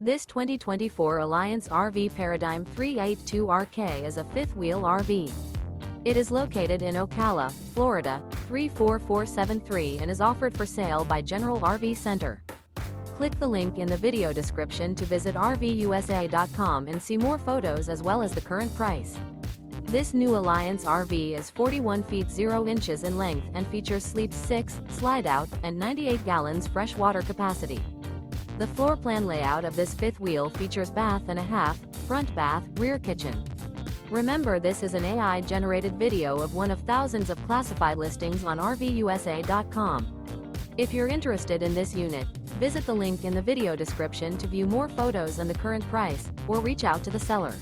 This 2024 Alliance RV Paradigm 382RK is a fifth-wheel RV. It is located in Ocala, Florida, 34473 and is offered for sale by General RV Center. Click the link in the video description to visit RVUSA.com and see more photos as well as the current price. This new Alliance RV is 41 feet 0 inches in length and features sleep 6, slide-out, and 98 gallons fresh water capacity. The floor plan layout of this fifth wheel features bath and a half, front bath, rear kitchen. Remember, this is an AI-generated video of one of thousands of classified listings on RVUSA.com. If you're interested in this unit, visit the link in the video description to view more photos and the current price, or reach out to the seller.